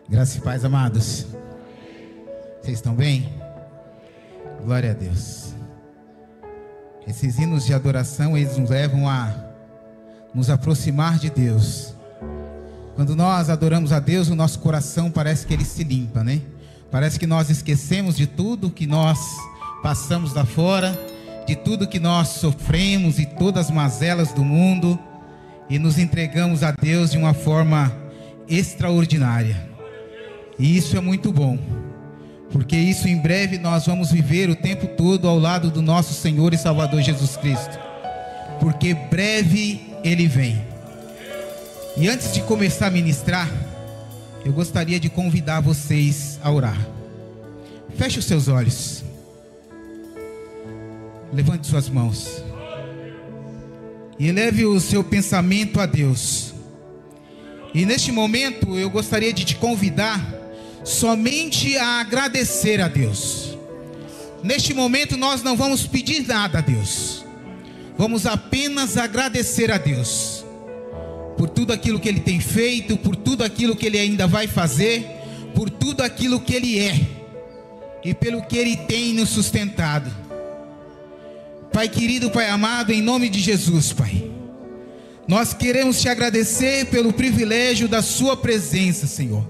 Graça e paz, amados. Vocês estão bem? Glória a Deus. Esses hinos de adoração, eles nos levam a nos aproximar de Deus. Quando nós adoramos a Deus, o nosso coração parece que ele se limpa, né? Parece que nós esquecemos de tudo que nós passamos lá fora, de tudo que nós sofremos e todas as mazelas do mundo, e nos entregamos a Deus de uma forma extraordinária. E isso é muito bom, porque isso em breve nós vamos viver o tempo todo ao lado do nosso Senhor e Salvador Jesus Cristo, porque breve Ele vem. E antes de começar a ministrar, eu gostaria de convidar vocês a orar. Feche os seus olhos, levante suas mãos e eleve o seu pensamento a Deus. E neste momento eu gostaria de te convidar somente a agradecer a Deus. Neste momento nós não vamos pedir nada a Deus, vamos apenas agradecer a Deus por tudo aquilo que Ele tem feito, por tudo aquilo que Ele ainda vai fazer, por tudo aquilo que Ele é e pelo que Ele tem nos sustentado. Pai querido, Pai amado, em nome de Jesus, Pai, nós queremos te agradecer pelo privilégio da sua presença, Senhor,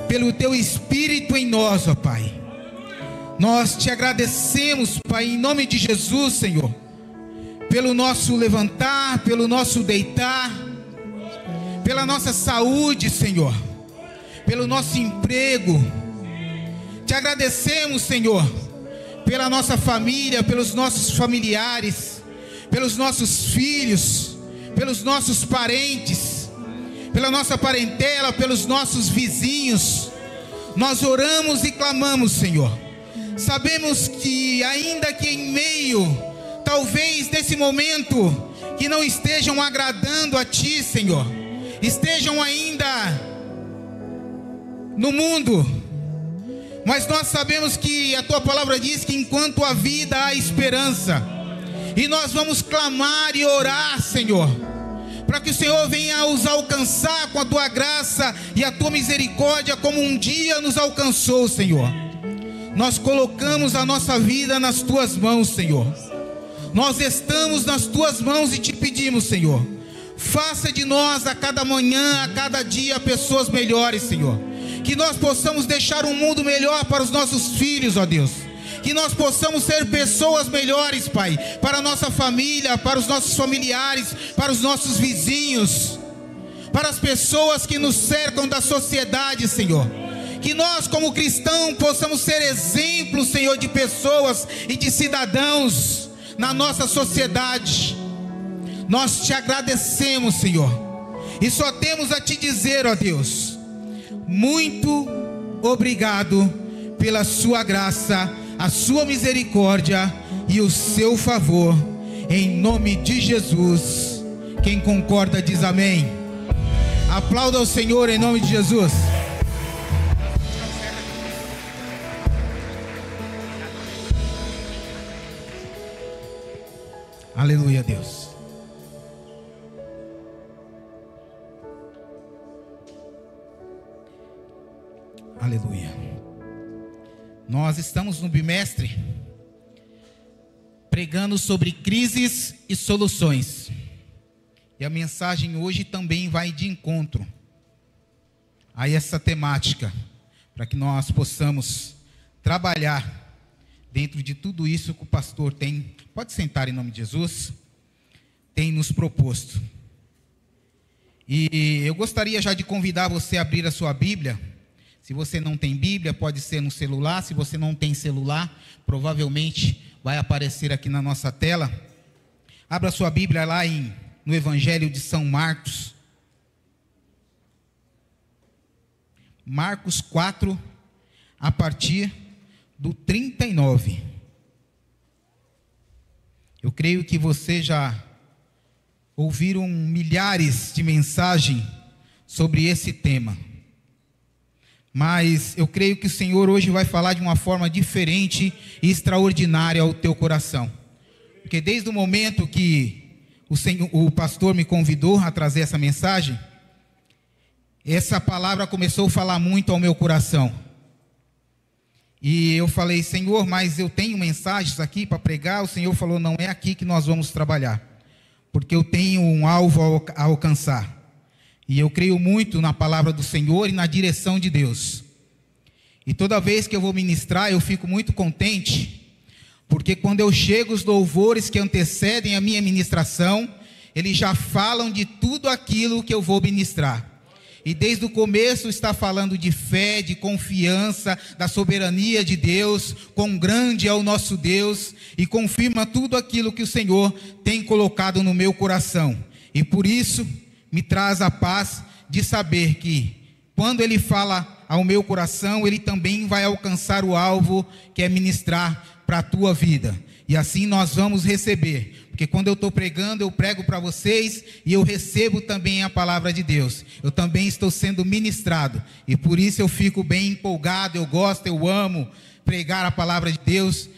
pelo teu Espírito em nós, ó Pai. Nós te agradecemos, Pai, em nome de Jesus, Senhor, pelo nosso levantar, pelo nosso deitar, pela nossa saúde, Senhor, pelo nosso emprego. Te agradecemos, Senhor, pela nossa família, pelos nossos familiares, pelos nossos filhos, pelos nossos parentes, pela nossa parentela, pelos nossos vizinhos. Nós oramos e clamamos, Senhor. Sabemos que ainda que em meio, talvez nesse momento, que não estejam agradando a Ti, Senhor, estejam ainda no mundo, mas nós sabemos que a Tua palavra diz que enquanto há vida há esperança. E nós vamos clamar e orar, Senhor, para que o Senhor venha os alcançar com a Tua graça e a Tua misericórdia, como um dia nos alcançou, Senhor. Nós colocamos a nossa vida nas Tuas mãos, Senhor. Nós estamos nas Tuas mãos e te pedimos, Senhor, faça de nós a cada manhã, a cada dia, pessoas melhores, Senhor. Que nós possamos deixar um mundo melhor para os nossos filhos, ó Deus. Que nós possamos ser pessoas melhores, Pai, para a nossa família, para os nossos familiares, para os nossos vizinhos, para as pessoas que nos cercam da sociedade, Senhor. Que nós, como cristãos, possamos ser exemplos, Senhor, de pessoas e de cidadãos na nossa sociedade. Nós te agradecemos, Senhor, e só temos a te dizer, ó Deus, muito obrigado pela sua graça, a sua misericórdia e o seu favor, em nome de Jesus. Quem concorda diz amém. Aplauda ao Senhor em nome de Jesus. Aleluia, Deus. Aleluia. Nós estamos no bimestre pregando sobre crises e soluções. E a mensagem hoje também vai de encontro a essa temática, para que nós possamos trabalhar dentro de tudo isso que o pastor tem, pode sentar em nome de Jesus, tem nos proposto. E eu gostaria já de convidar você a abrir a sua Bíblia. Se você não tem Bíblia, pode ser no celular. Se você não tem celular, provavelmente vai aparecer aqui na nossa tela. Abra sua Bíblia lá no Evangelho de São Marcos. Marcos 4, a partir do 39. Eu creio que você já ouviram milhares de mensagens sobre esse tema. Mas eu creio que o Senhor hoje vai falar de uma forma diferente e extraordinária ao teu coração. Porque desde o momento que o pastor me convidou a trazer essa mensagem, essa palavra começou a falar muito ao meu coração. E eu falei: Senhor, mas eu tenho mensagens aqui para pregar. O Senhor falou: não é aqui que nós vamos trabalhar, porque eu tenho um alvo a alcançar. E eu creio muito na palavra do Senhor e na direção de Deus. E toda vez que eu vou ministrar, eu fico muito contente, porque quando eu chego, os louvores que antecedem a minha ministração, eles já falam de tudo aquilo que eu vou ministrar. E desde o começo está falando de fé, de confiança, da soberania de Deus, quão grande é o nosso Deus, e confirma tudo aquilo que o Senhor tem colocado no meu coração. E por isso me traz a paz de saber que, quando Ele fala ao meu coração, Ele também vai alcançar o alvo, que é ministrar para a tua vida. E assim nós vamos receber, porque quando eu estou pregando, eu prego para vocês e eu recebo também a palavra de Deus. Eu também estou sendo ministrado, e por isso eu fico bem empolgado, eu gosto, eu amo pregar a palavra de Deus.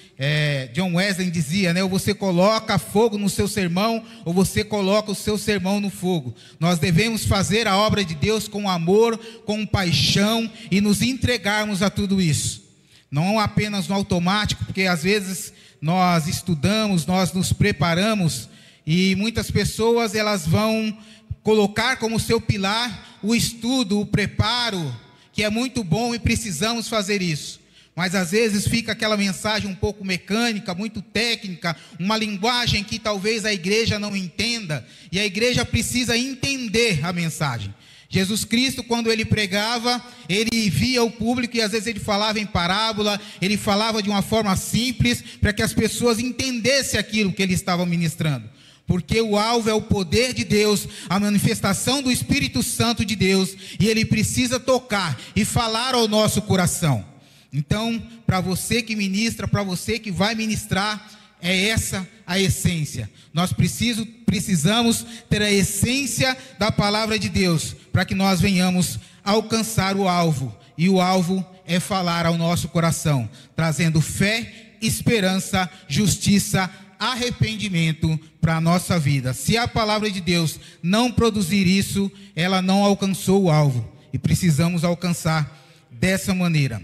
John Wesley dizia, né, ou você coloca fogo no seu sermão, ou você coloca o seu sermão no fogo. Nós devemos fazer a obra de Deus com amor, com paixão, e nos entregarmos a tudo isso. Não apenas no automático, porque às vezes nós estudamos, nós nos preparamos, e muitas pessoas elas vão colocar como seu pilar o estudo, o preparo, que é muito bom e precisamos fazer isso. Mas às vezes fica aquela mensagem um pouco mecânica, muito técnica, uma linguagem que talvez a igreja não entenda, e a igreja precisa entender a mensagem. Jesus Cristo, quando ele pregava, ele via o público e às vezes ele falava em parábola, ele falava de uma forma simples, para que as pessoas entendessem aquilo que ele estava ministrando. Porque o alvo é o poder de Deus, a manifestação do Espírito Santo de Deus, e ele precisa tocar e falar ao nosso coração. Então, para você que ministra, para você que vai ministrar, é essa a essência. Nós precisamos ter a essência da palavra de Deus, para que nós venhamos alcançar o alvo. E o alvo é falar ao nosso coração, trazendo fé, esperança, justiça, arrependimento para a nossa vida. Se a palavra de Deus não produzir isso, ela não alcançou o alvo. E precisamos alcançar dessa maneira.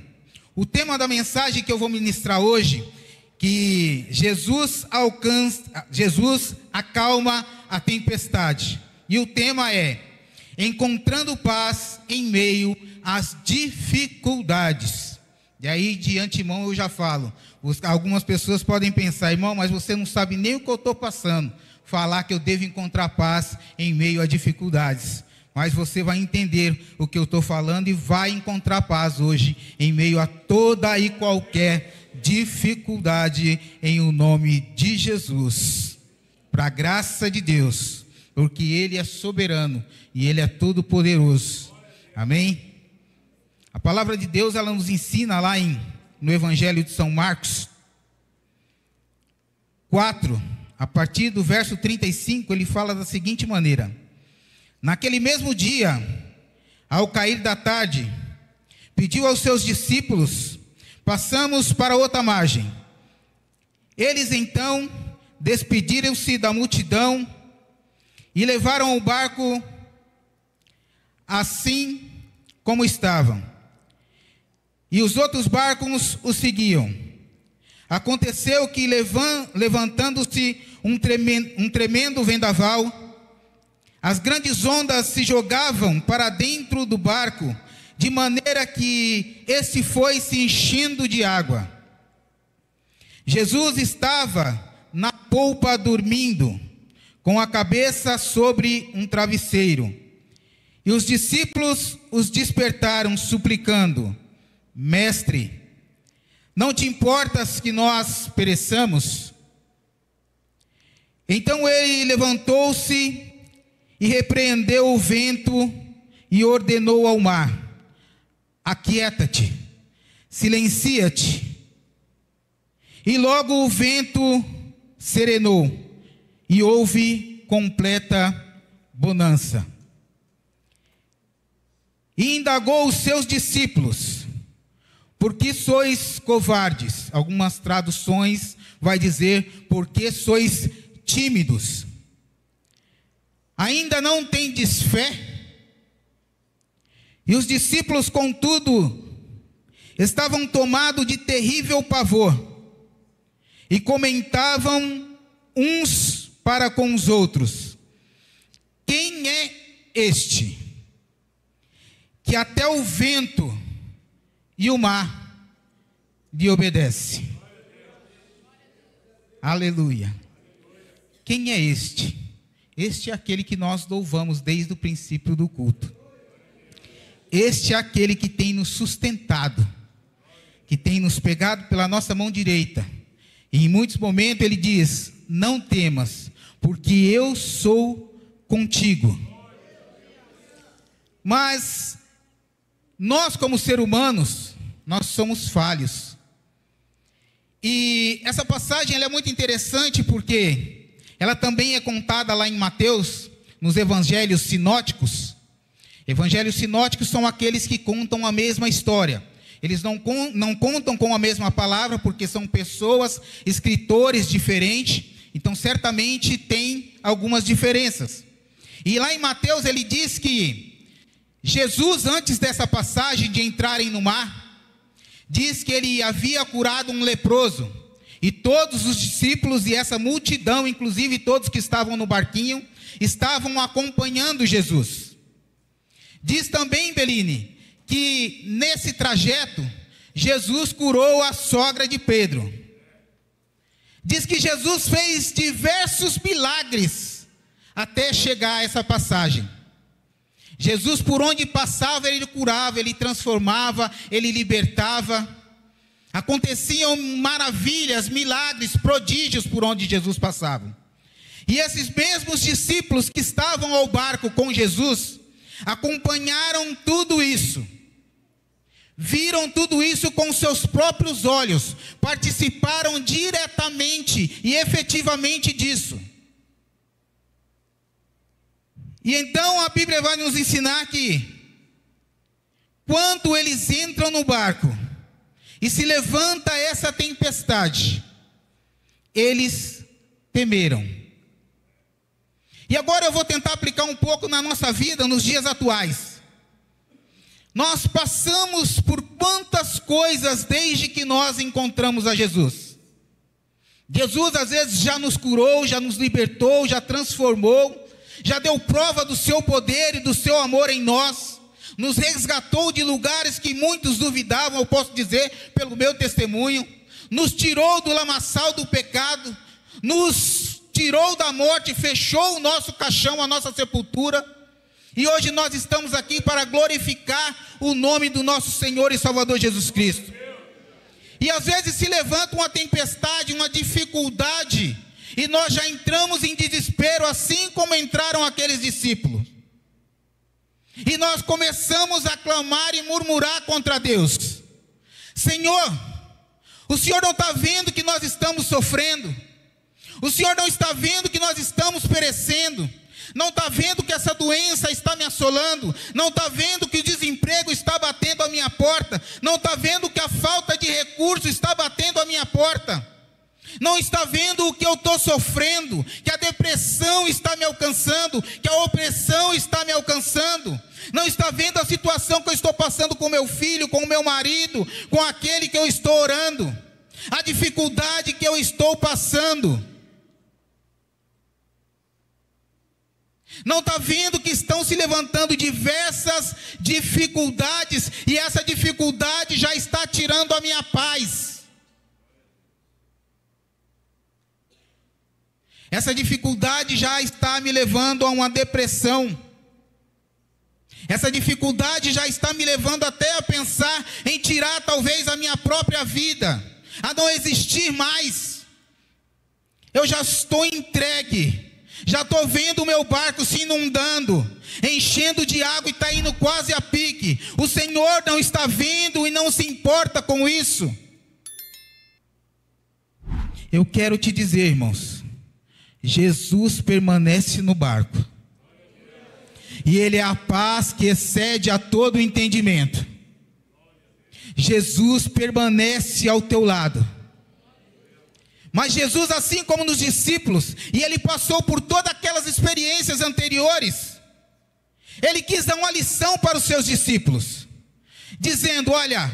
O tema da mensagem que eu vou ministrar hoje, que Jesus acalma a tempestade. E o tema é: encontrando paz em meio às dificuldades. E aí, de antemão, eu já falo. Algumas pessoas podem pensar: irmão, mas você não sabe nem o que eu estou passando. Falar que eu devo encontrar paz em meio a dificuldades. Mas você vai entender o que eu estou falando e vai encontrar paz hoje, em meio a toda e qualquer dificuldade, em o nome de Jesus. Para a graça de Deus, porque Ele é soberano e Ele é todo-poderoso. Amém? A palavra de Deus, ela nos ensina lá no Evangelho de São Marcos 4, a partir do verso 35, ele fala da seguinte maneira: naquele mesmo dia, ao cair da tarde, pediu aos seus discípulos: passamos para outra margem. Eles então despediram-se da multidão e levaram o barco assim como estavam. E os outros barcos o seguiam. Aconteceu que, levantando-se um tremendo vendaval, as grandes ondas se jogavam para dentro do barco, de maneira que esse foi se enchendo de água. Jesus estava na polpa dormindo, com a cabeça sobre um travesseiro. E os discípulos os despertaram, suplicando: Mestre, não te importas que nós pereçamos? Então ele levantou-se e repreendeu o vento e ordenou ao mar: aquieta-te, silencia-te. E logo o vento serenou e houve completa bonança. E indagou os seus discípulos: por que sois covardes? Algumas traduções vai dizer: por que sois tímidos? Ainda não tendes fé? E os discípulos, contudo, estavam tomados de terrível pavor e comentavam uns para com os outros: quem é este, que até o vento e o mar lhe obedecem? Aleluia. Quem é este? Este é aquele que nós louvamos desde o princípio do culto. Este é aquele que tem nos sustentado, que tem nos pegado pela nossa mão direita. E em muitos momentos ele diz: não temas, porque eu sou contigo. Mas nós, como seres humanos, nós somos falhos. E essa passagem ela é muito interessante porque ela também é contada lá em Mateus, nos evangelhos sinóticos. Evangelhos sinóticos são aqueles que contam a mesma história. Eles não contam com a mesma palavra, porque são pessoas, escritores diferentes. Então certamente tem algumas diferenças. E lá em Mateus ele diz que Jesus, antes dessa passagem de entrarem no mar, diz que ele havia curado um leproso. E todos os discípulos e essa multidão, inclusive todos que estavam no barquinho, estavam acompanhando Jesus. Diz também, Beline, que nesse trajeto, Jesus curou a sogra de Pedro. Diz que Jesus fez diversos milagres até chegar a essa passagem. Jesus, por onde passava, ele curava, ele transformava, ele libertava. Aconteciam maravilhas, milagres, prodígios por onde Jesus passava. E esses mesmos discípulos que estavam ao barco com Jesus, acompanharam tudo isso. Viram tudo isso com seus próprios olhos. Participaram diretamente e efetivamente disso. E então a Bíblia vai nos ensinar que quando eles entram no barco e se levanta essa tempestade, eles temeram. E agora eu vou tentar aplicar um pouco na nossa vida, nos dias atuais. Nós passamos por quantas coisas desde que nós encontramos a Jesus. Jesus às vezes já nos curou, já nos libertou, já transformou, já deu prova do seu poder e do seu amor em nós, nos resgatou de lugares que muitos duvidavam, eu posso dizer pelo meu testemunho, nos tirou do lamaçal do pecado, nos tirou da morte, fechou o nosso caixão, a nossa sepultura, e hoje nós estamos aqui para glorificar o nome do nosso Senhor e Salvador Jesus Cristo. E às vezes se levanta uma tempestade, uma dificuldade, e nós já entramos em desespero, assim como entraram aqueles discípulos. E nós começamos a clamar e murmurar contra Deus. Senhor, o Senhor não está vendo que nós estamos sofrendo? O Senhor não está vendo que nós estamos perecendo? Não está vendo que essa doença está me assolando? Não está vendo que o desemprego está batendo a minha porta? Não está vendo que a falta de recursos está batendo a minha porta? Não está vendo o que eu estou sofrendo, que a depressão está me alcançando, que a opressão está me alcançando? Não está vendo a situação que eu estou passando com meu filho, com o meu marido, com aquele que eu estou orando? A dificuldade que eu estou passando? Não está vendo que estão se levantando diversas dificuldades, e essa dificuldade já está tirando a minha paz? Essa dificuldade já está me levando a uma depressão. Essa dificuldade já está me levando até a pensar em tirar talvez a minha própria vida, a não existir mais. Eu já estou entregue, já estou vendo o meu barco se inundando, enchendo de água e está indo quase a pique. O Senhor não está vendo e não se importa com isso. Eu quero te dizer, irmãos, Jesus permanece no barco, e Ele é a paz que excede a todo entendimento. Jesus permanece ao teu lado. Mas Jesus, assim como nos discípulos, e Ele passou por todas aquelas experiências anteriores, Ele quis dar uma lição para os seus discípulos, dizendo: olha,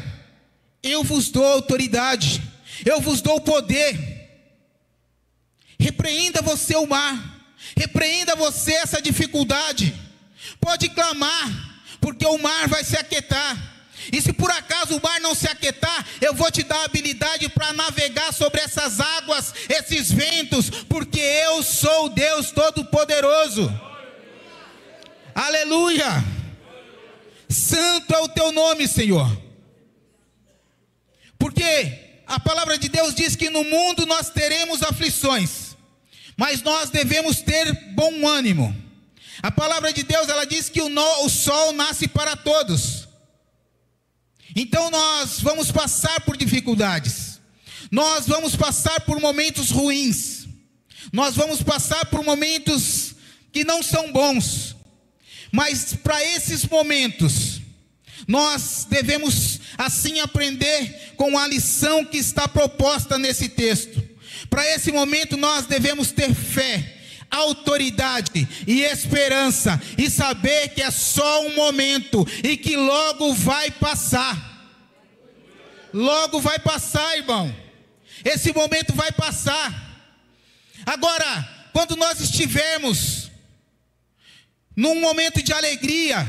eu vos dou autoridade, eu vos dou poder. Repreenda você o mar, repreenda você essa dificuldade. Pode clamar, porque o mar vai se aquietar. E se por acaso o mar não se aquietar, eu vou te dar habilidade para navegar sobre essas águas, esses ventos, porque eu sou o Deus Todo-Poderoso. Aleluia! Santo é o teu nome, Senhor. Porque a palavra de Deus diz que no mundo nós teremos aflições, mas nós devemos ter bom ânimo. A palavra de Deus, ela diz que o sol nasce para todos. Então nós vamos passar por dificuldades, nós vamos passar por momentos ruins, nós vamos passar por momentos que não são bons, mas para esses momentos, nós devemos assim aprender com a lição que está proposta nesse texto. Para esse momento nós devemos ter fé, autoridade e esperança, e saber que é só um momento, e que logo vai passar. Logo vai passar, irmão. Esse momento vai passar. Agora, quando nós estivermos num momento de alegria,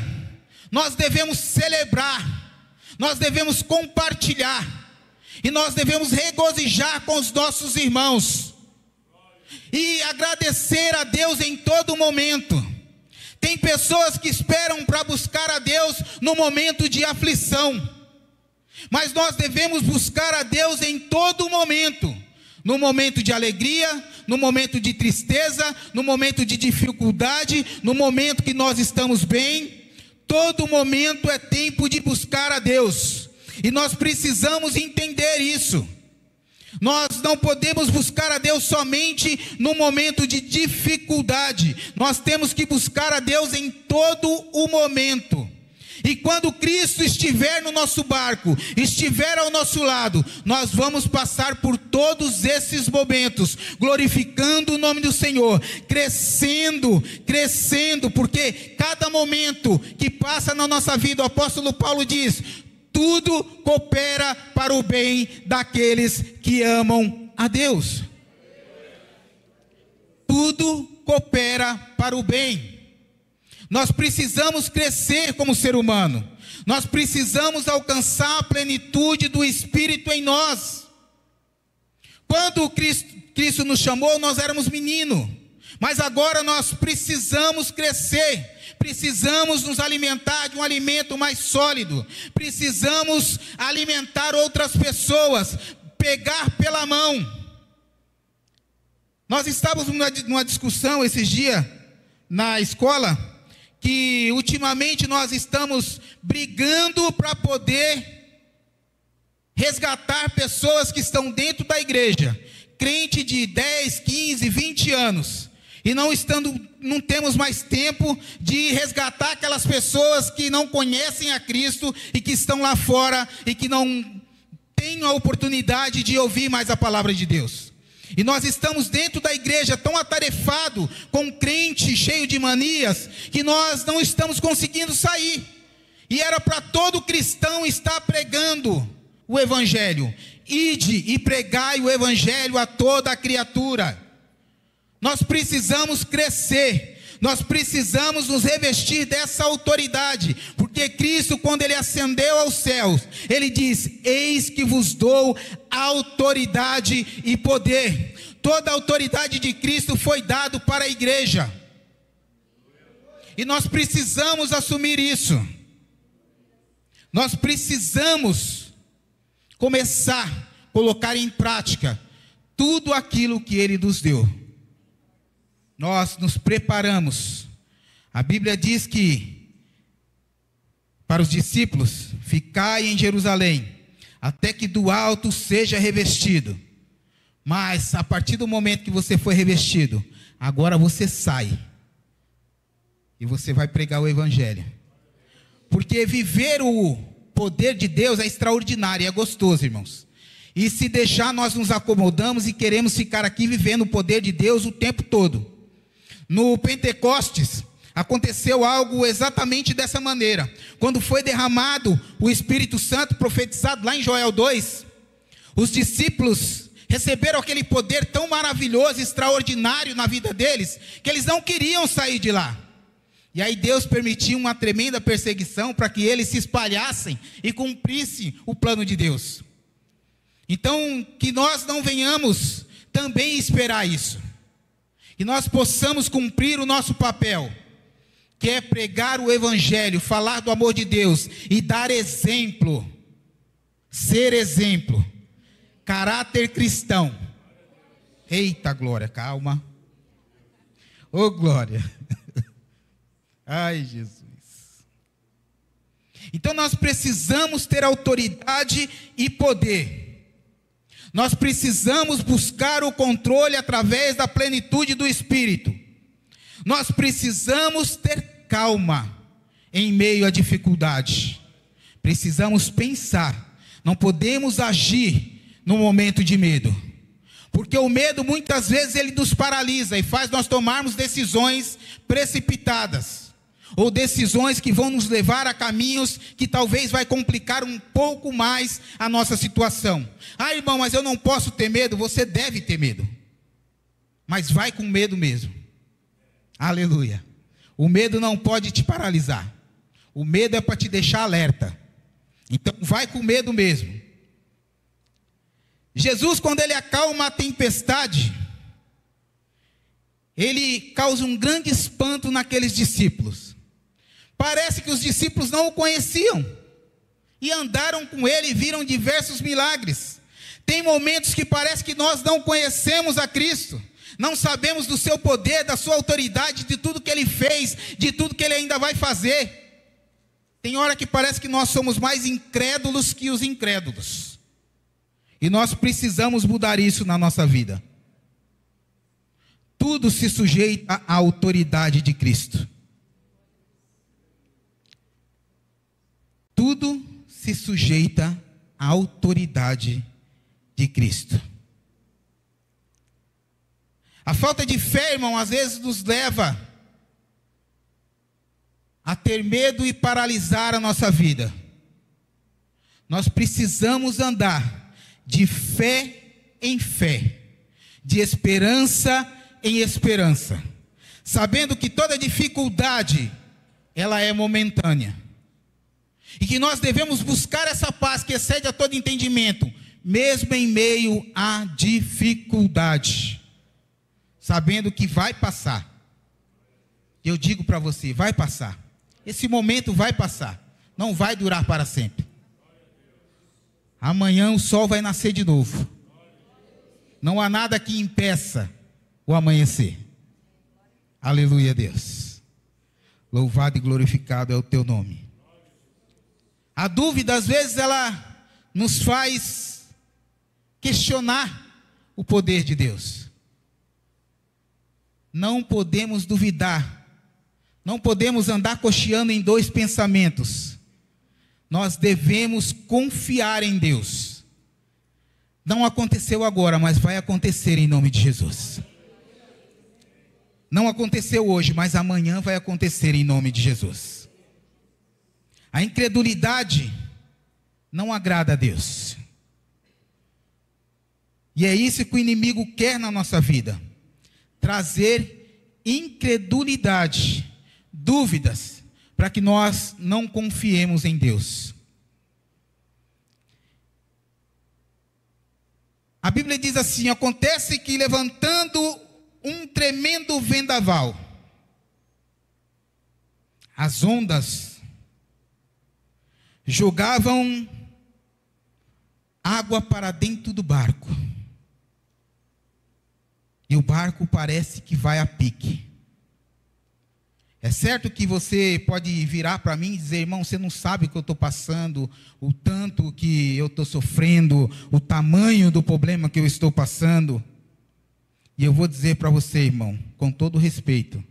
nós devemos celebrar, nós devemos compartilhar, e nós devemos regozijar com os nossos irmãos, e agradecer a Deus em todo momento. Tem pessoas que esperam para buscar a Deus no momento de aflição, mas nós devemos buscar a Deus em todo momento. No momento de alegria, no momento de tristeza, no momento de dificuldade, no momento que nós estamos bem. Todo momento é tempo de buscar a Deus, e nós precisamos entender isso. Nós não podemos buscar a Deus somente no momento de dificuldade, nós temos que buscar a Deus em todo o momento. E quando Cristo estiver no nosso barco, estiver ao nosso lado, nós vamos passar por todos esses momentos, glorificando o nome do Senhor, crescendo, porque cada momento que passa na nossa vida, o apóstolo Paulo diz: tudo coopera para o bem daqueles que amam a Deus. Tudo coopera para o bem. Nós precisamos crescer como ser humano. Nós precisamos alcançar a plenitude do Espírito em nós. Quando Cristo nos chamou, nós éramos meninos. Mas agora nós precisamos crescer. Precisamos nos alimentar de um alimento mais sólido. Precisamos alimentar outras pessoas. Pegar pela mão. Nós estávamos numa discussão esses dias na escola, que ultimamente nós estamos brigando para poder resgatar pessoas que estão dentro da igreja, crente de 10, 15, 20 anos, e não temos mais tempo de resgatar aquelas pessoas que não conhecem a Cristo e que estão lá fora e que não têm a oportunidade de ouvir mais a palavra de Deus. E nós estamos dentro da igreja tão atarefado, com crente cheio de manias, que nós não estamos conseguindo sair. E era para todo cristão estar pregando o evangelho. Ide e pregai o evangelho a toda a criatura. Nós precisamos crescer. Nós precisamos nos revestir dessa autoridade, porque Cristo, quando ele ascendeu aos céus, ele diz: eis que vos dou autoridade e poder. Toda a autoridade de Cristo foi dado para a igreja, e nós precisamos assumir isso. Nós precisamos começar a colocar em prática tudo aquilo que ele nos deu. Nós nos preparamos. A Bíblia diz que para os discípulos: ficai em Jerusalém, até que do alto seja revestido. Mas a partir do momento que você foi revestido, agora você sai e você vai pregar o evangelho. Porque viver o poder de Deus é extraordinário, é gostoso, irmãos. E se deixar, nós nos acomodamos e queremos ficar aqui vivendo o poder de Deus o tempo todo. No Pentecostes, Aconteceu algo exatamente dessa maneira. Quando foi derramado o Espírito Santo, profetizado lá em Joel 2, os discípulos receberam aquele poder tão maravilhoso, extraordinário na vida deles, que eles não queriam sair de lá. E aí Deus permitiu uma tremenda perseguição para que eles se espalhassem e cumprissem o plano de Deus. Então, que nós não venhamos também esperar isso. Que nós possamos cumprir o nosso papel, que é pregar o Evangelho, falar do amor de Deus e dar exemplo, ser exemplo, caráter cristão. Eita glória, calma. Ô glória. Ai Jesus. Então nós precisamos ter autoridade e poder. Nós precisamos buscar o controle através da plenitude do Espírito. Nós precisamos ter calma em meio à dificuldade. Precisamos pensar. Não podemos agir no momento de medo. Porque o medo muitas vezes ele nos paralisa e faz nós tomarmos decisões precipitadas. Ou decisões que vão nos levar a caminhos que talvez vai complicar um pouco mais a nossa situação. Ah, irmão, mas eu não posso ter medo. Você deve ter medo. Mas vai com medo mesmo. Aleluia. O medo não pode te paralisar. O medo é para te deixar alerta. Então vai com medo mesmo. Jesus, quando ele acalma a tempestade, ele causa um grande espanto naqueles discípulos. Parece que os discípulos não o conheciam. E andaram com ele e viram diversos milagres. Tem momentos que parece que nós não conhecemos a Cristo. Não sabemos do seu poder, da sua autoridade, de tudo que ele fez, de tudo que ele ainda vai fazer. Tem hora que parece que nós somos mais incrédulos que os incrédulos. E nós precisamos mudar isso na nossa vida. Tudo se sujeita à autoridade de Cristo. Tudo se sujeita à autoridade de Cristo. A falta de fé, irmão, às vezes nos leva a ter medo e paralisar a nossa vida. Nós precisamos andar de fé em fé, de esperança em esperança, sabendo que toda dificuldade, ela é momentânea. E que nós devemos buscar essa paz que excede a todo entendimento, mesmo em meio à dificuldade, sabendo que vai passar. Eu digo para você, vai passar. Esse momento vai passar, não vai durar para sempre. Amanhã o sol vai nascer de novo. Não há nada que impeça o amanhecer. Aleluia, Deus. Louvado e glorificado é o teu nome. A dúvida, às vezes, ela nos faz questionar o poder de Deus. Não podemos duvidar. Não podemos andar cocheando em dois pensamentos. Nós devemos confiar em Deus. Não aconteceu agora, mas vai acontecer em nome de Jesus. Não aconteceu hoje, mas amanhã vai acontecer em nome de Jesus. A incredulidade não agrada a Deus. E é isso que o inimigo quer na nossa vida. Trazer incredulidade, dúvidas, para que nós não confiemos em Deus. A Bíblia diz assim: acontece que levantando um tremendo vendaval, as ondas jogavam água para dentro do barco. E o barco parece que vai a pique. É certo que você pode virar para mim e dizer: irmão, você não sabe o que eu estou passando, o tanto que eu estou sofrendo, o tamanho do problema que eu estou passando. E eu vou dizer para você, irmão, com todo respeito,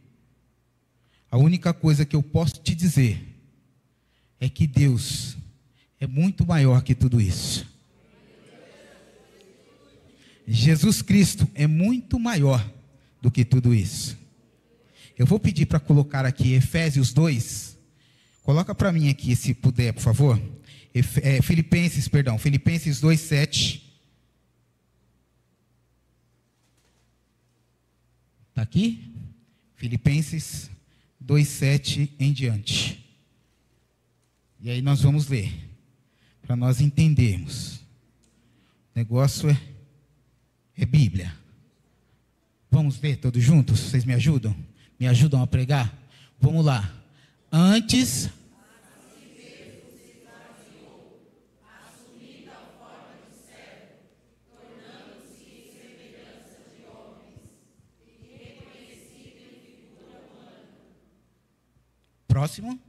a única coisa que eu posso te dizer é que Deus é muito maior que tudo isso. Jesus Cristo é muito maior do que tudo isso. Eu vou pedir para colocar aqui Efésios 2. Coloca para mim aqui, se puder, por favor. Filipenses 2:7. Está aqui? Filipenses 2:7 em diante. E aí nós vamos ler, para nós entendermos. O negócio é Bíblia. Vamos ler todos juntos? Vocês me ajudam? Me ajudam a pregar? Vamos lá. Antes... Próximo.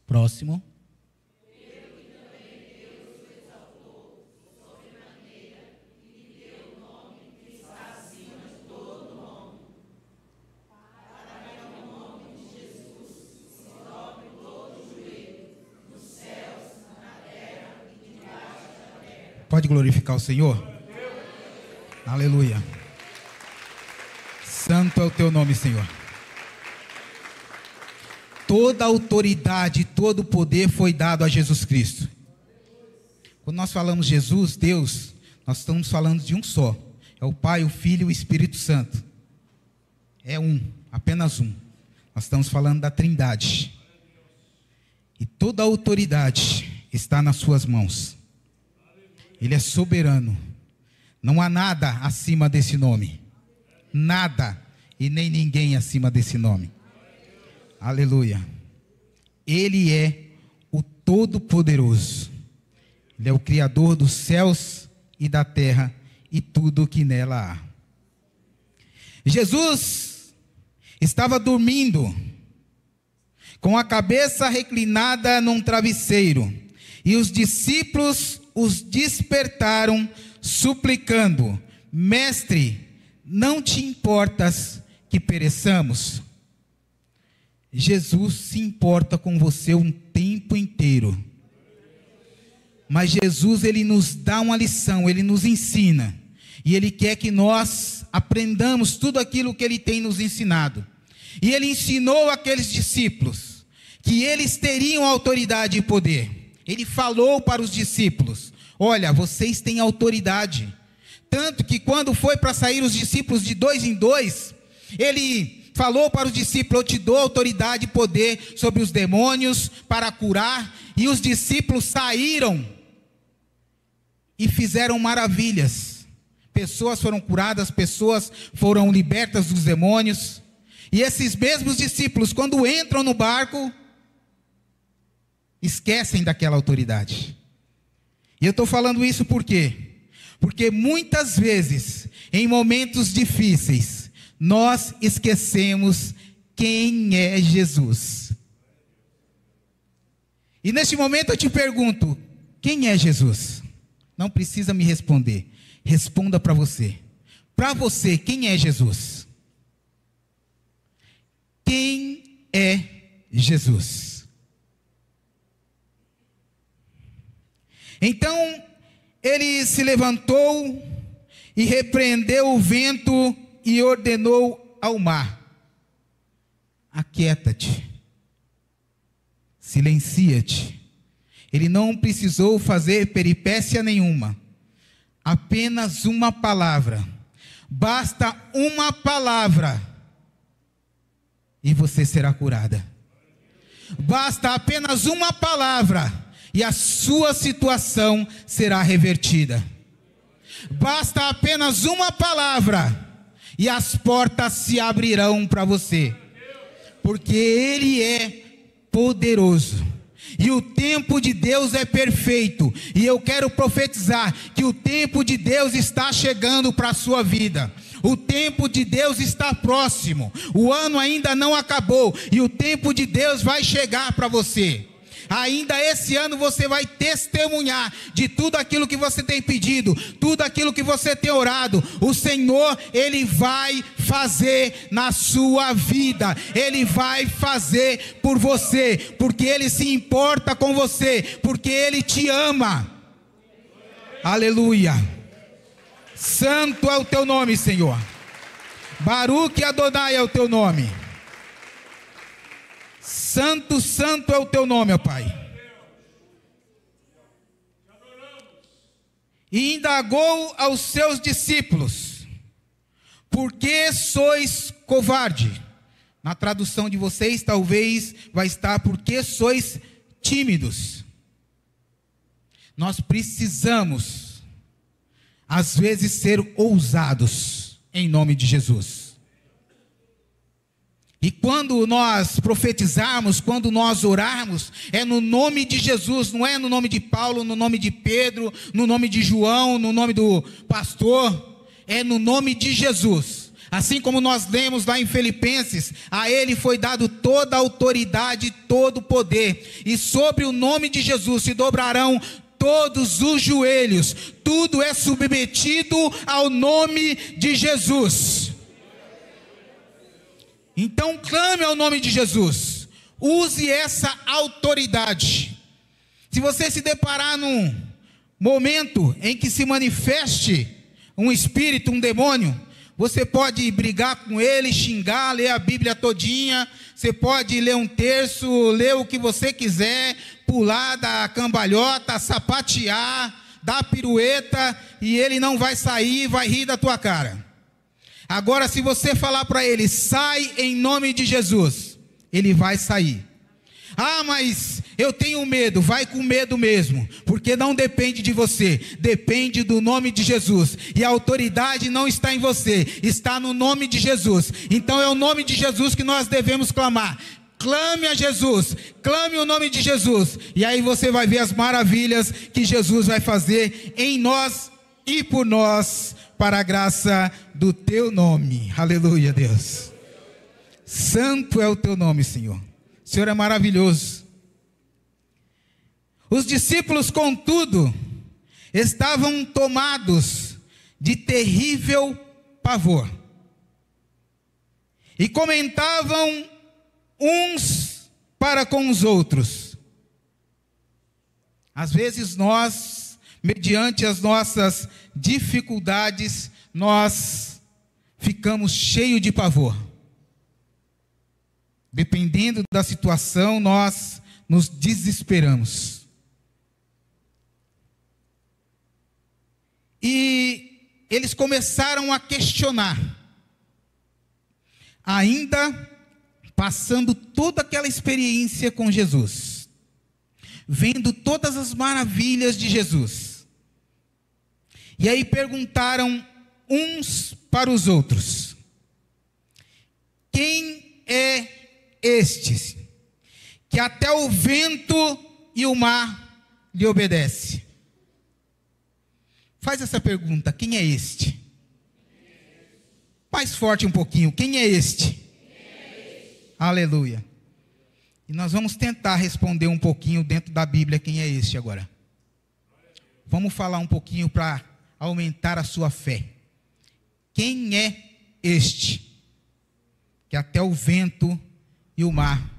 Próximo. Pode glorificar o Senhor? Aleluia. Santo é o teu nome, Senhor. Toda a autoridade, todo o poder foi dado a Jesus Cristo. Quando nós falamos Jesus, Deus, nós estamos falando de um só. É o Pai, o Filho e o Espírito Santo. É um, apenas um. Nós estamos falando da Trindade. E toda a autoridade está nas suas mãos. Ele é soberano. Não há nada acima desse nome. Nada e nem ninguém acima desse nome. Aleluia. Ele é o Todo-Poderoso. Ele é o Criador dos céus e da terra e tudo o que nela há. Jesus estava dormindo, com a cabeça reclinada num travesseiro, e os discípulos os despertaram, suplicando: Mestre, não te importas que pereçamos? Jesus se importa com você um tempo inteiro. Mas Jesus, ele nos dá uma lição, ele nos ensina. E ele quer que nós aprendamos tudo aquilo que ele tem nos ensinado. E ele ensinou aqueles discípulos que eles teriam autoridade e poder. Ele falou para os discípulos: olha, vocês têm autoridade. Tanto que quando foi para sair os discípulos de 2 em 2, ele falou para os discípulos: eu te dou autoridade e poder sobre os demônios para curar. E os discípulos saíram e fizeram maravilhas. Pessoas foram curadas, pessoas foram libertas dos demônios. E esses mesmos discípulos, quando entram no barco, esquecem daquela autoridade. E eu estou falando isso por quê? Porque muitas vezes, em momentos difíceis, nós esquecemos quem é Jesus. E neste momento eu te pergunto: quem é Jesus? Não precisa me responder. Responda para você. Para você, quem é Jesus? Quem é Jesus? Então, ele se levantou e repreendeu o vento e ordenou ao mar: aquieta-te, silencia-te. Ele não precisou fazer peripécia nenhuma, apenas uma palavra. Basta uma palavra e você será curada. Basta apenas uma palavra e a sua situação será revertida. Basta apenas uma palavra e as portas se abrirão para você, porque Ele é poderoso. E o tempo de Deus é perfeito. E eu quero profetizar que o tempo de Deus está chegando para a sua vida. O tempo de Deus está próximo. O ano ainda não acabou e o tempo de Deus vai chegar para você. Ainda esse ano você vai testemunhar de tudo aquilo que você tem pedido, tudo aquilo que você tem orado. O Senhor, Ele vai fazer na sua vida. Ele vai fazer por você, porque Ele se importa com você, porque Ele te ama. Aleluia. Santo é o teu nome, Senhor. Baruque Adonai é o teu nome. Santo, santo é o teu nome, ó Pai. E indagou aos seus discípulos: por que sois covarde? Na tradução de vocês, talvez vai estar: por que sois tímidos? Nós precisamos, às vezes, ser ousados, em nome de Jesus. E quando nós profetizarmos, quando nós orarmos, é no nome de Jesus, não é no nome de Paulo, no nome de Pedro, no nome de João, no nome do pastor, é no nome de Jesus. Assim como nós lemos lá em Filipenses, a ele foi dado toda a autoridade, todo o poder, e sobre o nome de Jesus se dobrarão todos os joelhos, tudo é submetido ao nome de Jesus. Então clame ao nome de Jesus, use essa autoridade. Se você se deparar num momento em que se manifeste um espírito, um demônio, você pode brigar com ele, xingar, ler a Bíblia todinha, você pode ler um terço, ler o que você quiser, pular da cambalhota, sapatear, dar pirueta, e ele não vai sair, vai rir da tua cara. Agora, se você falar para ele: sai em nome de Jesus, ele vai sair. Ah, mas eu tenho medo. Vai com medo mesmo, porque não depende de você, depende do nome de Jesus, e a autoridade não está em você, está no nome de Jesus. Então é o nome de Jesus que nós devemos clamar. Clame a Jesus, clame o nome de Jesus, e aí você vai ver as maravilhas que Jesus vai fazer em nós e por nós, para a graça do teu nome. Aleluia, Deus. Santo é o teu nome, Senhor. O Senhor é maravilhoso. Os discípulos, contudo, estavam tomados de terrível pavor e comentavam uns para com os outros. Às vezes nós, mediante as nossas dificuldades, nós ficamos cheios de pavor. Dependendo da situação, nós nos desesperamos. E eles começaram a questionar, ainda passando toda aquela experiência com Jesus, vendo todas as maravilhas de Jesus. E aí perguntaram uns para os outros: quem é este, que até o vento e o mar lhe obedece? Faz essa pergunta: quem é este? Mais forte um pouquinho: quem é este? Aleluia. E nós vamos tentar responder um pouquinho dentro da Bíblia quem é este agora. Vamos falar um pouquinho para aumentar a sua fé. Quem é este, que até o vento e o mar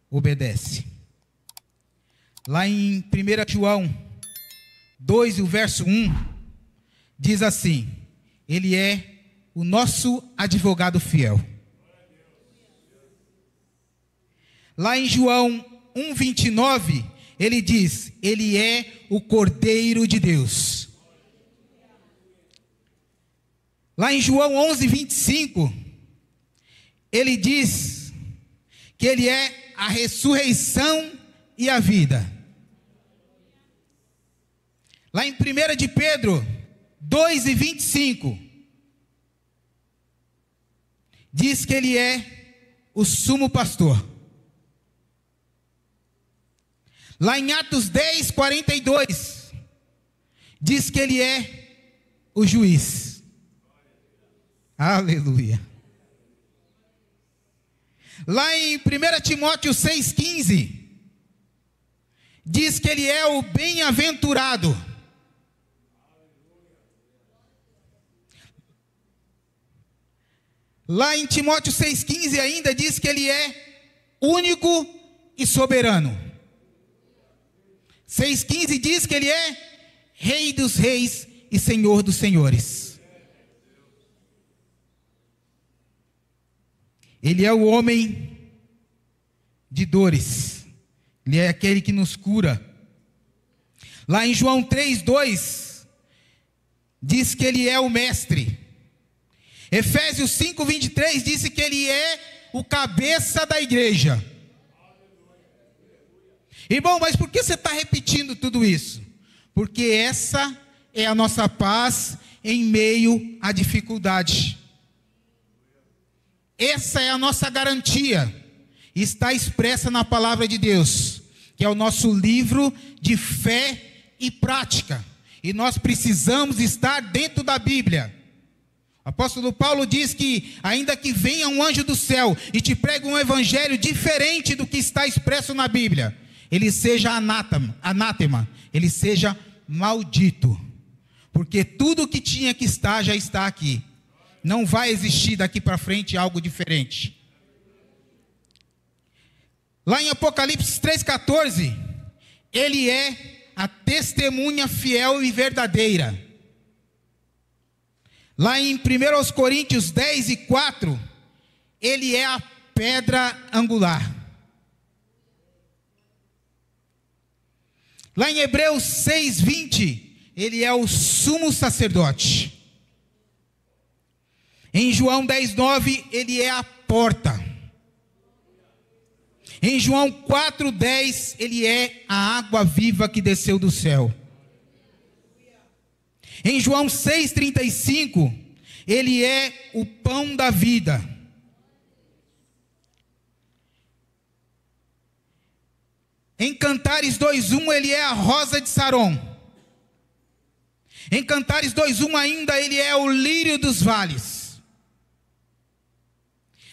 obedece? Lá em 1 João 2, o verso 1, diz assim: ele é o nosso advogado fiel. Lá em João 1:29, ele diz: ele é o Cordeiro de Deus. Lá em João 11:25, ele diz que ele é a ressurreição e a vida. Lá em 1 de Pedro 2:25, diz que ele é o sumo pastor. Lá em Atos 10:42, diz que ele é o juiz. Aleluia. Lá em 1 Timóteo 6,15, diz que ele é o bem-aventurado. Lá em Timóteo 6,15 ainda diz que ele é único e soberano. 6,15 diz que ele é Rei dos reis e Senhor dos senhores. Ele é o homem de dores. Ele é aquele que nos cura. Lá em João 3:2 diz que ele é o mestre. Efésios 5:23 diz que ele é o cabeça da igreja. Irmão, mas por que você está repetindo tudo isso? Porque essa é a nossa paz em meio à dificuldade. Essa é a nossa garantia. Está expressa na palavra de Deus, que é o nosso livro de fé e prática. E nós precisamos estar dentro da Bíblia. O apóstolo Paulo diz que ainda que venha um anjo do céu e te pregue um evangelho diferente do que está expresso na Bíblia, ele seja anátema, ele seja maldito. Porque tudo que tinha que estar já está aqui. Não vai existir daqui para frente algo diferente. Lá em Apocalipse 3,14, ele é a testemunha fiel e verdadeira. Lá em 1 Coríntios 10:4, ele é a pedra angular. Lá em Hebreus 6:20, ele é o sumo sacerdote. Em João 10:9, ele é a porta. Em João 4:10, ele é a água viva que desceu do céu. Em João 6:35, ele é o pão da vida. Em Cantares 2:1, ele é a rosa de Saron. Em Cantares 2:1 ainda, ele é o lírio dos vales.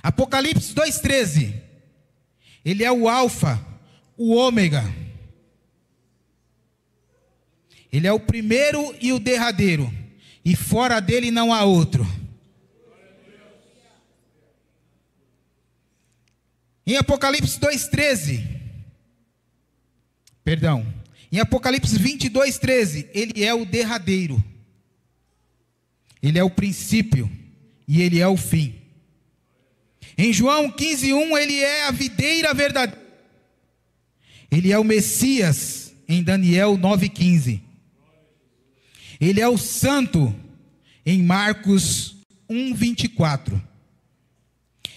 Apocalipse 2:13, ele é o alfa, o ômega. Ele é o primeiro e o derradeiro, e fora dele não há outro. Em Apocalipse 2:13, em Apocalipse 22:13, ele é o derradeiro. Ele é o princípio e ele é o fim. Em João 15:1, ele é a videira verdadeira. Ele é o Messias, em Daniel 9:15. Ele é o santo, em Marcos 1:24.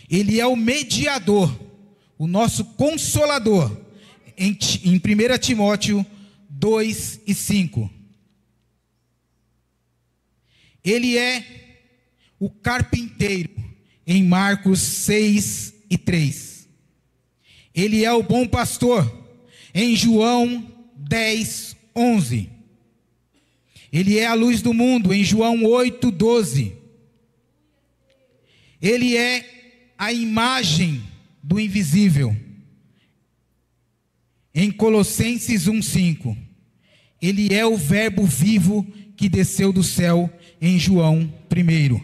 Ele é o mediador, o nosso consolador, em 1 Timóteo 2:5. Ele é o carpinteiro, em Marcos 6:3. Ele é o bom pastor, em João 10:11. Ele é a luz do mundo, em João 8:12. Ele é a imagem do invisível, em Colossenses 1:5. Ele é o verbo vivo que desceu do céu, em João 1.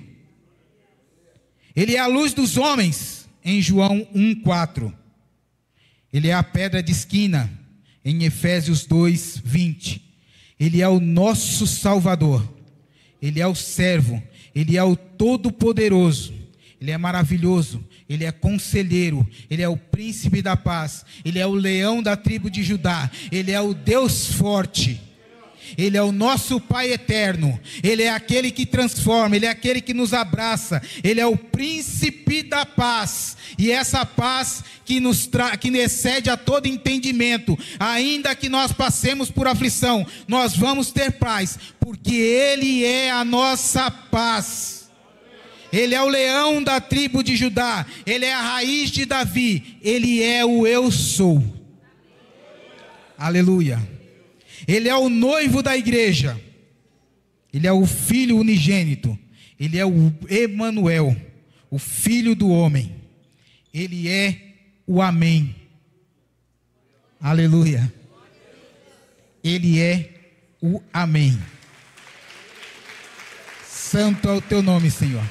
Ele é a luz dos homens, em João 1:4. Ele é a pedra de esquina, em Efésios 2:20. Ele é o nosso Salvador. Ele é o servo. Ele é o Todo-Poderoso. Ele é maravilhoso. Ele é conselheiro. Ele é o príncipe da paz. Ele é o leão da tribo de Judá. Ele é o Deus forte. Ele é o nosso Pai eterno. Ele é aquele que transforma. Ele é aquele que nos abraça. Ele é o príncipe da paz. E essa paz que excede a todo entendimento. Ainda que nós passemos por aflição, nós vamos ter paz, porque Ele é a nossa paz. Ele é o leão da tribo de Judá. Ele é a raiz de Davi. Ele é o eu sou. Aleluia. Ele é o noivo da igreja. Ele é o filho unigênito. Ele é o Emanuel, o filho do homem. Ele é o amém. Aleluia. Ele é o amém. Santo é o teu nome, Senhor.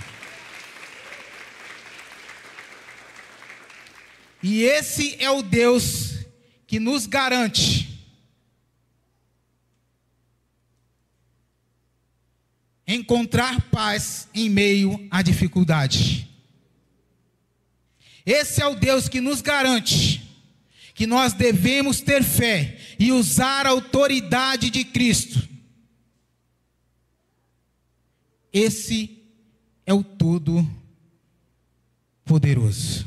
E esse é o Deus que nos garante encontrar paz em meio à dificuldade. Esse é o Deus que nos garante que nós devemos ter fé e usar a autoridade de Cristo. Esse é o Todo-Poderoso.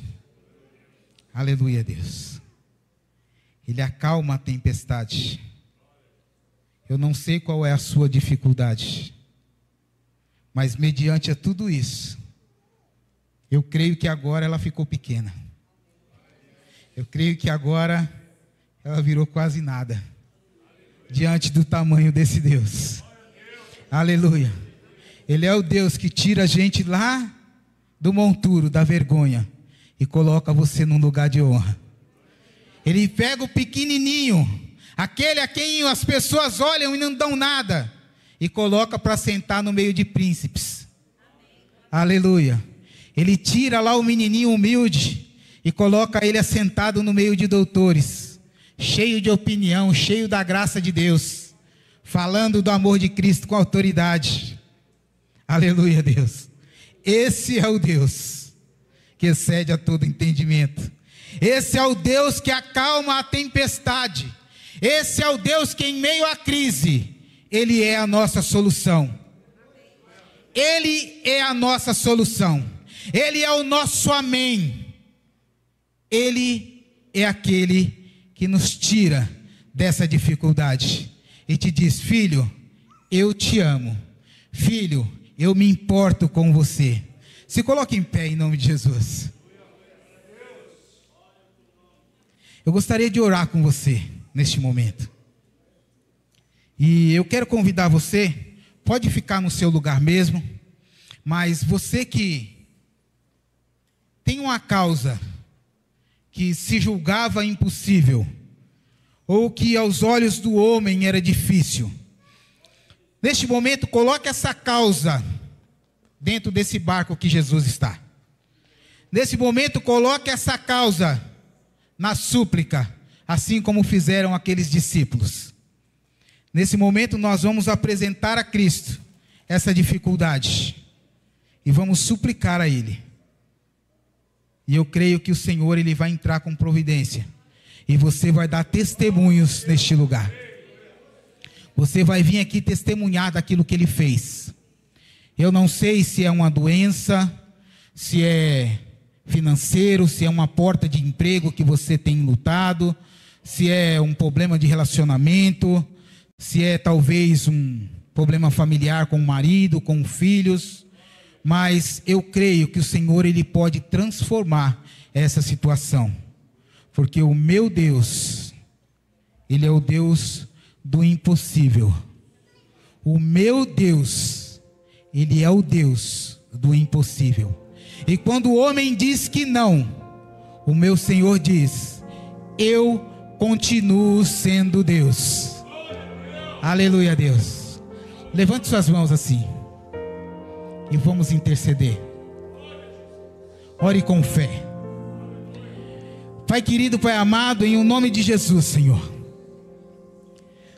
Aleluia, Deus. Ele acalma a tempestade. Eu não sei qual é a sua dificuldade, mas mediante a tudo isso, eu creio que agora ela ficou pequena. Eu creio que agora ela virou quase nada diante do tamanho desse Deus. Aleluia. Ele é o Deus que tira a gente lá do monturo, da vergonha, e coloca você num lugar de honra. Ele pega o pequenininho, aquele a quem as pessoas olham e não dão nada, e coloca para sentar no meio de príncipes. Aleluia. Ele tira lá o menininho humilde e coloca ele assentado no meio de doutores, cheio de opinião, cheio da graça de Deus, falando do amor de Cristo com autoridade. Aleluia, Deus. Esse é o Deus que excede a todo entendimento. Esse é o Deus que acalma a tempestade. Esse é o Deus que em meio à crise, Ele é a nossa solução. Ele é a nossa solução. Ele é o nosso amém. Ele é aquele que nos tira dessa dificuldade e te diz: filho, eu te amo. Filho, eu me importo com você. Se coloque em pé em nome de Jesus. Eu gostaria de orar com você neste momento. E eu quero convidar você, pode ficar no seu lugar mesmo, mas você que tem uma causa que se julgava impossível, ou que aos olhos do homem era difícil, neste momento coloque essa causa dentro desse barco que Jesus está. Nesse momento coloque essa causa na súplica, assim como fizeram aqueles discípulos. Nesse momento nós vamos apresentar a Cristo essa dificuldade e vamos suplicar a Ele. E eu creio que o Senhor, Ele vai entrar com providência. E você vai dar testemunhos neste lugar. Você vai vir aqui testemunhar daquilo que Ele fez. Eu não sei se é uma doença, se é financeiro, se é uma porta de emprego que você tem lutado, se é um problema de relacionamento, se é talvez um problema familiar com o marido, com filhos. Mas eu creio que o Senhor, Ele pode transformar essa situação. Porque o meu Deus, Ele é o Deus do impossível. O meu Deus, Ele é o Deus do impossível. E quando o homem diz que não, o meu Senhor diz: eu continuo sendo Deus. Aleluia, Deus. Levante suas mãos assim. E vamos interceder. Ore com fé. Pai querido, Pai amado, em o nome de Jesus, Senhor,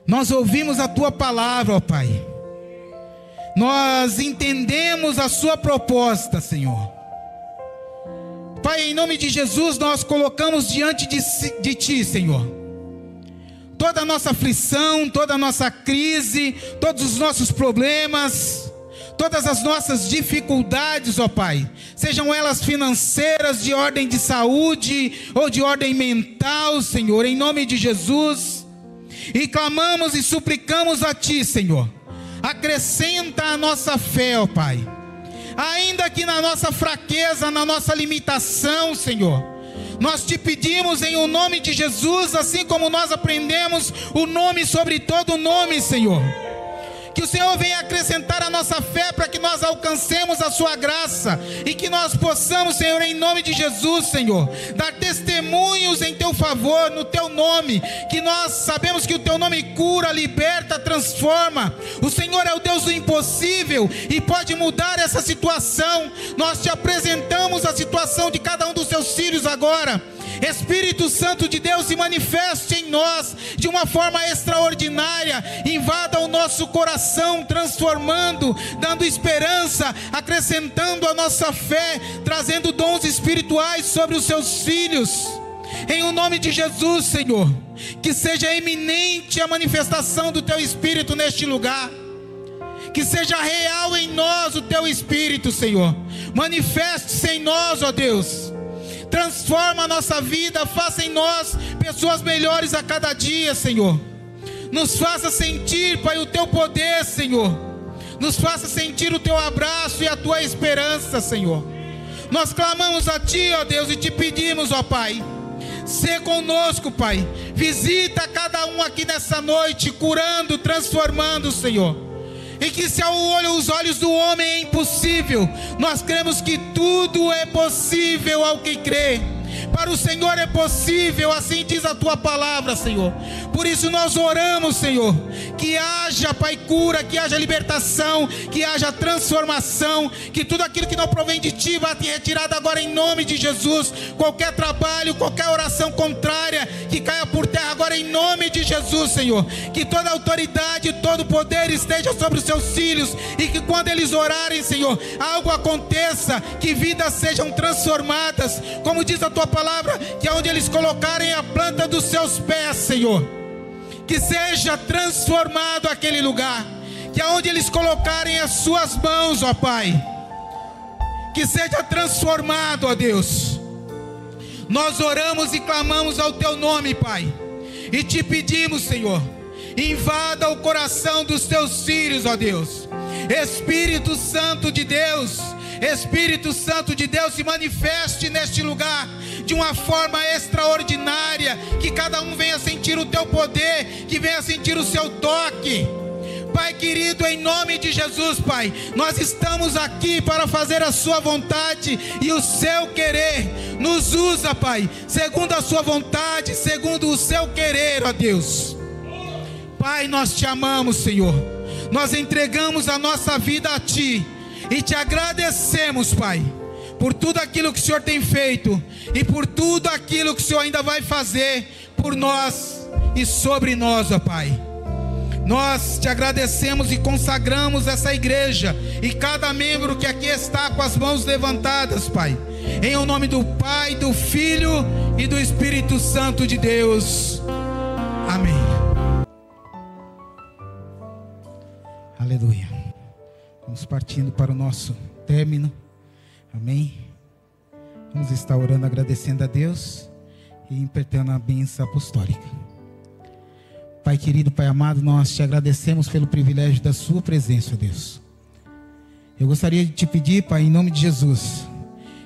nós ouvimos a Tua palavra, ó Pai. Nós entendemos a Sua proposta, Senhor. Pai, em nome de Jesus, nós colocamos diante de Ti, Senhor, toda a nossa aflição, toda a nossa crise, todos os nossos problemas, todas as nossas dificuldades, ó Pai, sejam elas financeiras, de ordem de saúde ou de ordem mental, Senhor, em nome de Jesus, e clamamos e suplicamos a Ti, Senhor, acrescenta a nossa fé, ó Pai, ainda que na nossa fraqueza, na nossa limitação, Senhor, nós Te pedimos em o nome de Jesus, assim como nós aprendemos o nome sobre todo nome, Senhor, que o Senhor venha acrescentar a nossa fé para que nós alcancemos a Sua graça e que nós possamos, Senhor, em nome de Jesus, Senhor, dar testemunhos em Teu favor, no Teu nome, que nós sabemos que o Teu nome cura, liberta, transforma. O Senhor é o Deus do impossível e pode mudar essa situação. Nós Te apresentamos a situação de cada um dos Teus filhos agora Espírito Santo de Deus, se manifeste em nós de uma forma extraordinária, invada o nosso coração, transformando, dando esperança, acrescentando a nossa fé, trazendo dons espirituais sobre os seus filhos. Em o nome de Jesus, Senhor, que seja eminente a manifestação do Teu Espírito neste lugar, que seja real em nós o Teu Espírito, Senhor. Manifeste-se em nós, ó Deus. Transforma a nossa vida, faça em nós pessoas melhores a cada dia, Senhor. Nos faça sentir, Pai, o Teu poder, Senhor. Nos faça sentir o Teu abraço e a Tua esperança, Senhor. Nós clamamos a Ti, ó Deus, e Te pedimos, ó Pai, sê conosco, Pai. Visita cada um aqui nessa noite, curando, transformando, Senhor. E que se aos olhos do homem é impossível, nós cremos que tudo é possível ao que crê. Para o Senhor é possível, assim diz a Tua palavra, Senhor. Por isso nós oramos, Senhor, que haja, Pai, cura, que haja libertação, que haja transformação, que tudo aquilo que não provém de Ti vá te retirado agora em nome de Jesus. Qualquer trabalho, qualquer oração contrária, que caia por terra agora em nome de Jesus, Senhor. Que toda autoridade, todo poder esteja sobre os Seus filhos, e que quando eles orarem, Senhor, algo aconteça, que vidas sejam transformadas, como diz a Tua palavra, que é onde eles colocarem a planta dos seus pés, Senhor, que seja transformado aquele lugar, que é onde eles colocarem as suas mãos, ó Pai, que seja transformado, ó Deus. Nós oramos e clamamos ao Teu nome, Pai, e Te pedimos, Senhor, invada o coração dos Teus filhos, ó Deus. Espírito Santo de Deus, Espírito Santo de Deus, se manifeste neste lugar de uma forma extraordinária, que cada um venha sentir o Teu poder, que venha sentir o Seu toque. Pai querido, em nome de Jesus, Pai, nós estamos aqui para fazer a Sua vontade e o Seu querer. Nos usa, Pai, segundo a Sua vontade, segundo o Seu querer, ó Deus. Pai, nós Te amamos, Senhor. Nós entregamos a nossa vida a Ti e Te agradecemos, Pai, por tudo aquilo que o Senhor tem feito e por tudo aquilo que o Senhor ainda vai fazer por nós e sobre nós, ó Pai. Nós Te agradecemos e consagramos essa igreja e cada membro que aqui está com as mãos levantadas, Pai, em o nome do Pai, do Filho e do Espírito Santo de Deus. Amém. Aleluia. Vamos partindo para o nosso término. Amém. Vamos estar orando, agradecendo a Deus e impertando a bênção apostólica. Pai querido, Pai amado, nós Te agradecemos pelo privilégio da Sua presença, Deus. Eu gostaria de Te pedir, Pai, em nome de Jesus,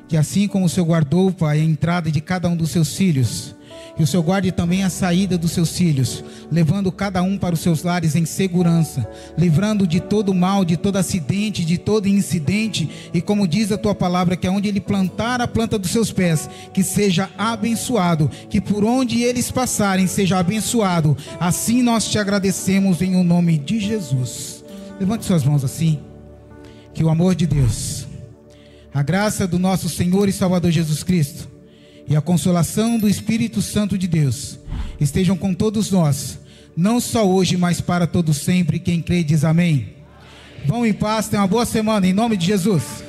que assim como o Senhor guardou, Pai, a entrada de cada um dos Seus filhos, que o Senhor guarde também a saída dos Seus filhos, levando cada um para os seus lares em segurança, livrando de todo mal, de todo acidente, de todo incidente, e como diz a Tua palavra, que aonde Ele plantar a planta dos seus pés, que seja abençoado, que por onde eles passarem seja abençoado. Assim nós Te agradecemos em o nome de Jesus. Levante suas mãos assim. Que o amor de Deus, a graça do nosso Senhor e Salvador Jesus Cristo e a consolação do Espírito Santo de Deus estejam com todos nós, não só hoje, mas para todos sempre. Quem crê diz amém. Vão em paz, tenham uma boa semana, em nome de Jesus.